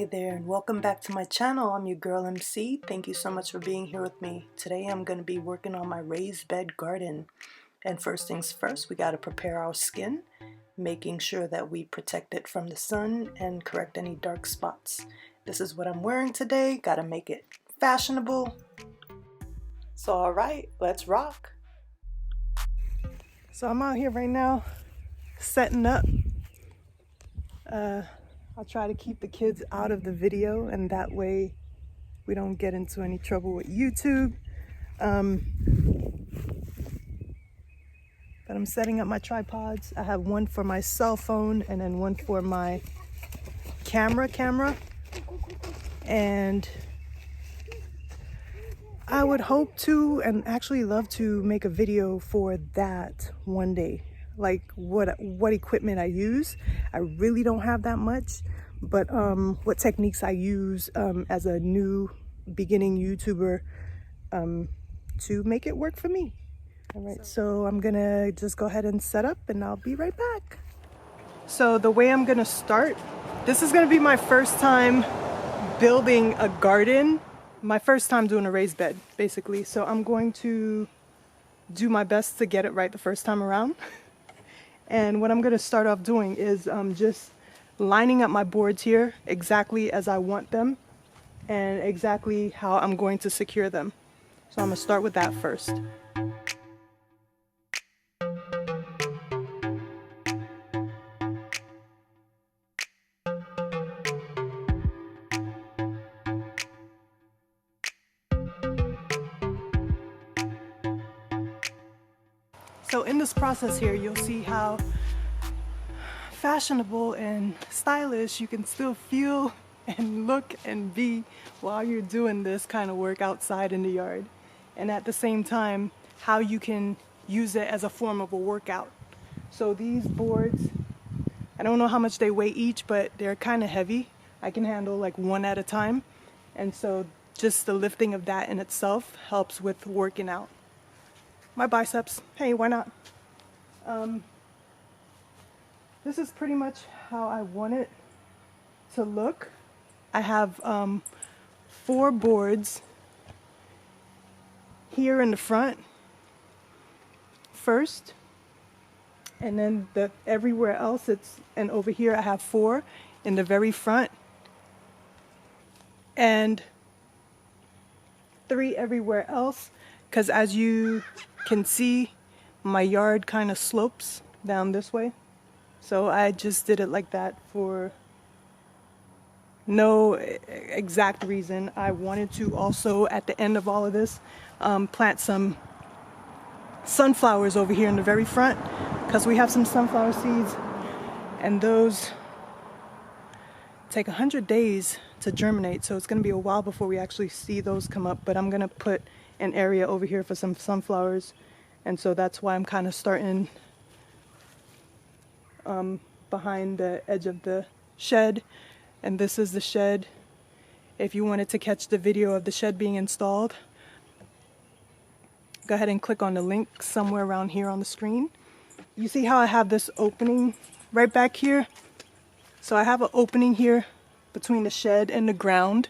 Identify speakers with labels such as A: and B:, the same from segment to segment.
A: Hey there, and welcome back to my channel. I'm your girl MC. Thank you so much for being here with me. Today I'm going to be working on my raised bed garden. And first things first, we got to prepare our skin, making sure that we protect it from the sun and correct any dark spots. This is what I'm wearing today. Got to make it fashionable. So alright, let's rock. So I'm out here right now setting up. I'll try to keep the kids out of the video, and that way we don't get into any trouble with YouTube. But I'm setting up my tripods. I have one for my cell phone and then one for my camera. And I would hope to, and actually love to, make a video for that one day. Like what equipment I use. I really don't have that much, but what techniques I use as a new beginning YouTuber to make it work for me. All right, so I'm gonna just go ahead and set up and I'll be right back. So the way I'm gonna start, this is gonna be my first time building a garden, my first time doing a raised bed, basically. So I'm going to do my best to get it right the first time around. And what I'm going to start off doing is just lining up my boards here exactly as I want them and exactly how I'm going to secure them. So I'm going to start with that first. So in this process here, you'll see how fashionable and stylish you can still feel and look and be while you're doing this kind of work outside in the yard. And at the same time, how you can use it as a form of a workout. So these boards, I don't know how much they weigh each, but they're kind of heavy. I can handle like one at a time. And so just the lifting of that in itself helps with working out my biceps. Hey, why not? This is pretty much how I want it to look. I have 4 boards here in the front first, and then everywhere else and over here I have 4 in the very front and 3 everywhere else, because as you can see, my yard kind of slopes down this way. So I just did it like that for no exact reason. I wanted to also, at the end of all of this, plant some sunflowers over here in the very front, because we have some sunflower seeds and those take 100 days to germinate. So it's going to be a while before we actually see those come up, but I'm going to put an area over here for some sunflowers. And so that's why I'm kind of starting behind the edge of the shed, and this is the shed. If you wanted to catch the video of the shed being installed, go ahead and click on the link somewhere around here on the screen. You see how I have this opening right back here? So I have an opening here between the shed and the ground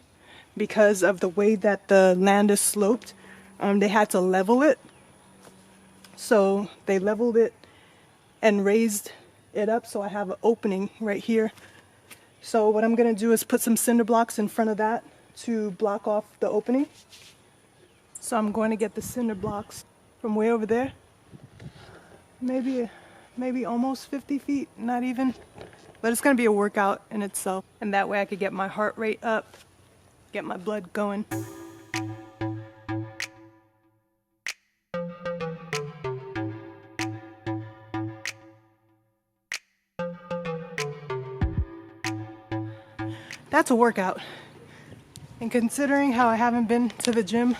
A: because of the way that the land is sloped. They had to level it, so they leveled it and raised it up, so I have an opening right here. So what I'm going to do is put some cinder blocks in front of that to block off the opening. So I'm going to get the cinder blocks from way over there, maybe almost 50 feet, not even, but it's going to be a workout in itself, and that way I could get my heart rate up, get my blood going. That's a workout. And considering how I haven't been to the gym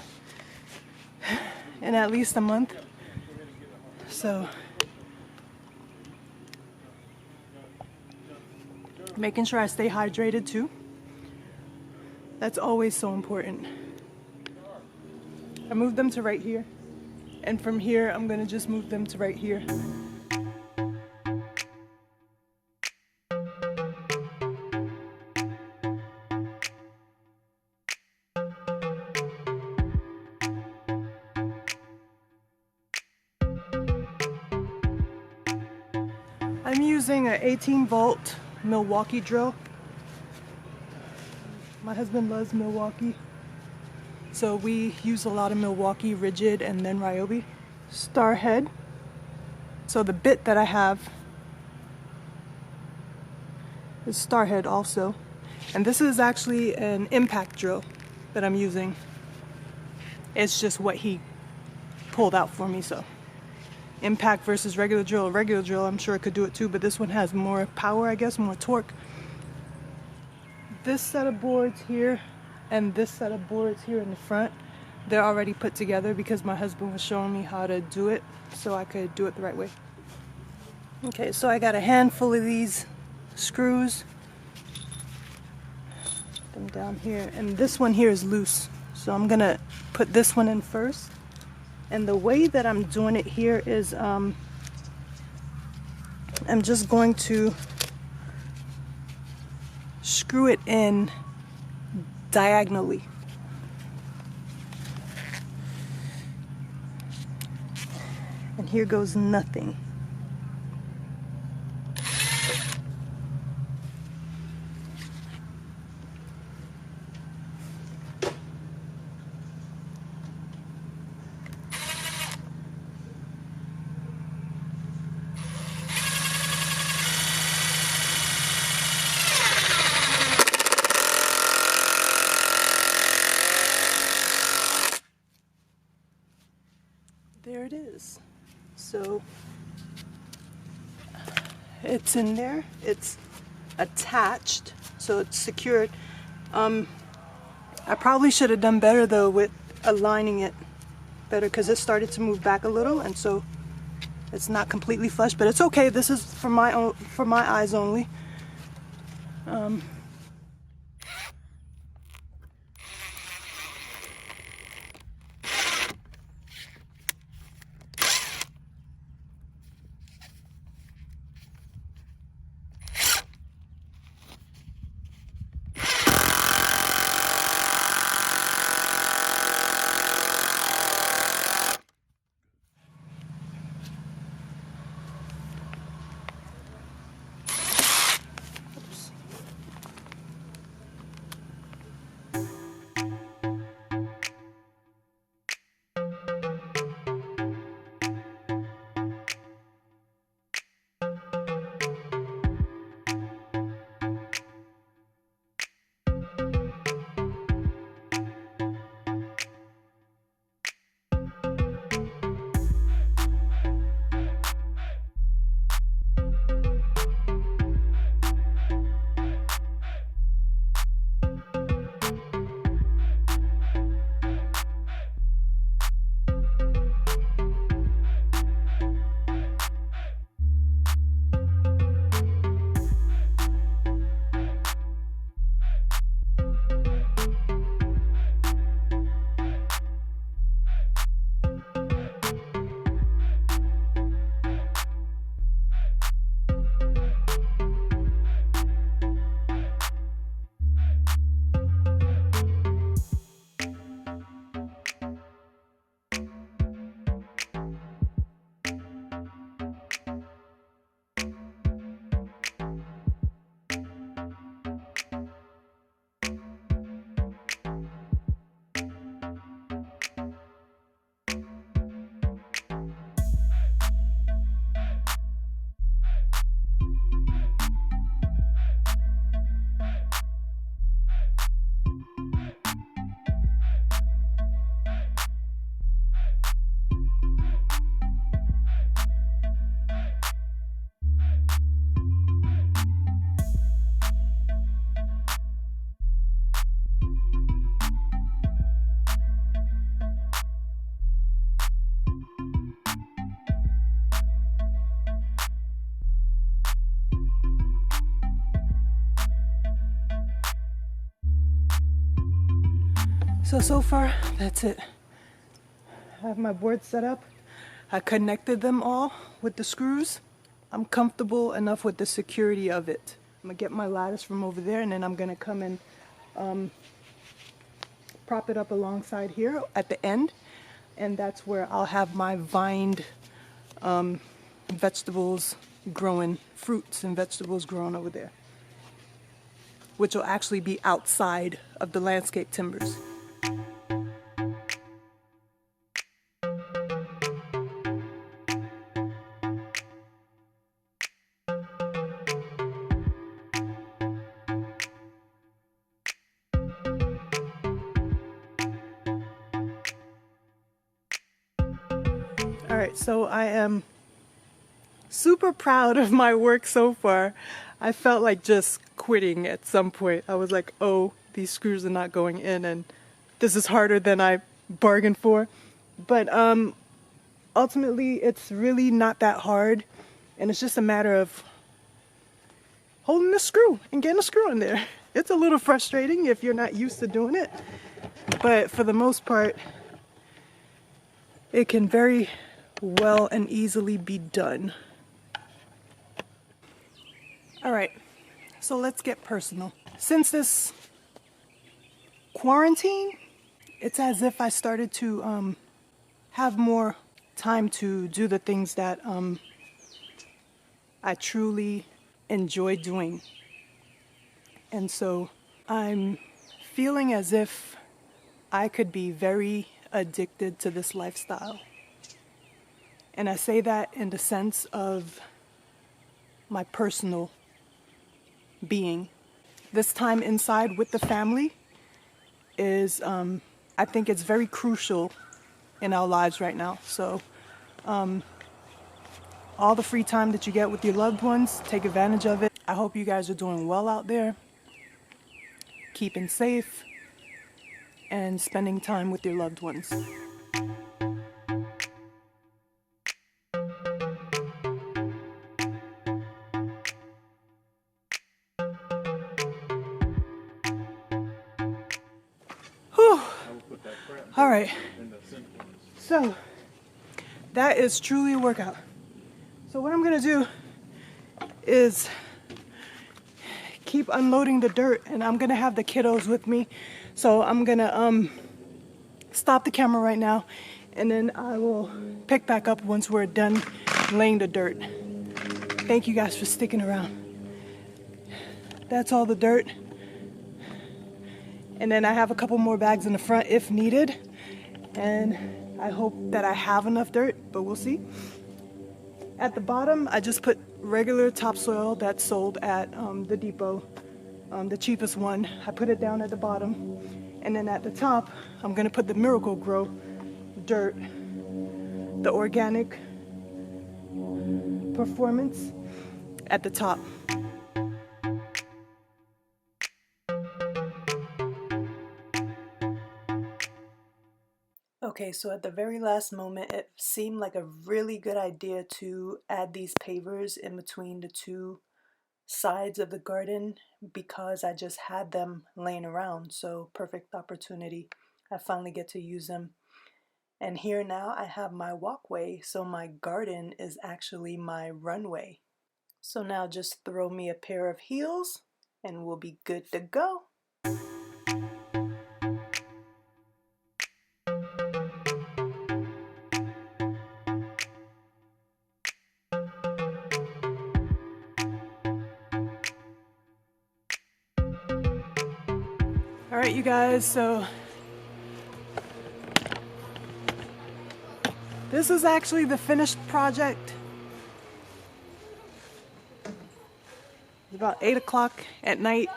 A: in at least a month, so making sure I stay hydrated too. That's always so important. I moved them to right here, and from here I'm gonna just move them to right here. using an 18-volt Milwaukee drill. My husband loves Milwaukee, so we use a lot of Milwaukee rigid and then Ryobi. Star head. So the bit that I have is star head also. And this is actually an impact drill that I'm using. It's just what he pulled out for me, so. Impact versus regular drill. A regular drill, I'm sure it could do it too, but this one has more power, I guess, more torque. This set of boards here and this set of boards here in the front, they're already put together because my husband was showing me how to do it so I could do it the right way. Okay, so I got a handful of these screws. Put them down here, and this one here is loose. So I'm gonna put this one in first. And the way that I'm doing it here is I'm just going to screw it in diagonally. And here goes nothing. There it is. So it's in there, it's attached, so it's secured. I probably should have done better though with aligning it better, because it started to move back a little, and so it's not completely flush, but it's okay. This is for my eyes only. So far, that's it. I have my board set up. I connected them all with the screws. I'm comfortable enough with the security of it. I'm gonna get my lattice from over there, and then I'm gonna come and prop it up alongside here at the end, and that's where I'll have my vined vegetables growing fruits and vegetables growing over there, which will actually be outside of the landscape timbers. All right, so I am super proud of my work so far. I felt like just quitting at some point. I was like, oh, these screws are not going in and this is harder than I bargained for. But ultimately, it's really not that hard, and it's just a matter of holding the screw and getting a screw in there. It's a little frustrating if you're not used to doing it, but for the most part, it can very well and easily be done. All right, so let's get personal. Since this quarantine, it's as if I started to have more time to do the things that I truly enjoy doing. And so I'm feeling as if I could be very addicted to this lifestyle. And I say that in the sense of my personal being. This time inside with the family is, I think it's very crucial in our lives right now. So all the free time that you get with your loved ones, take advantage of it. I hope you guys are doing well out there, keeping safe, and spending time with your loved ones. Whew. All right, so that is truly a workout. So what I'm gonna do is keep unloading the dirt, and I'm gonna have the kiddos with me. So I'm gonna stop the camera right now, and then I will pick back up once we're done laying the dirt. Thank you guys for sticking around. That's all the dirt. And then I have a couple more bags in the front if needed. And I hope that I have enough dirt, but we'll see. At the bottom, I just put regular topsoil that's sold at the depot, the cheapest one. I put it down at the bottom. And then at the top, I'm gonna put the Miracle Grow dirt, the organic performance at the top. Okay, so at the very last moment, it seemed like a really good idea to add these pavers in between the two sides of the garden because I just had them laying around. So perfect opportunity. I finally get to use them. And here now I have my walkway, so my garden is actually my runway. So now just throw me a pair of heels and we'll be good to go. All right, you guys, so this is actually the finished project. It's about 8 o'clock at night.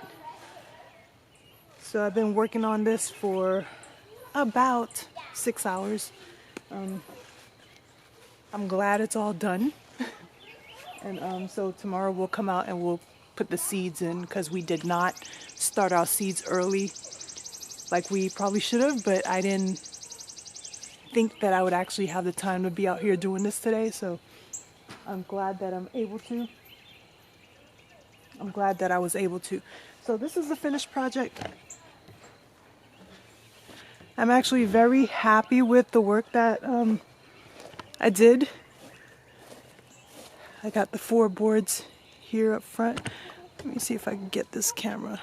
A: So I've been working on this for about 6 hours. I'm glad it's all done. And so tomorrow we'll come out and we'll put the seeds in because we did not start our seeds early like we probably should have, but I didn't think that I would actually have the time to be out here doing this today, so I'm glad that I'm able to. I'm glad that I was able to. So this is the finished project. I'm actually very happy with the work that I did. I got the 4 boards here up front. Let me see if I can get this camera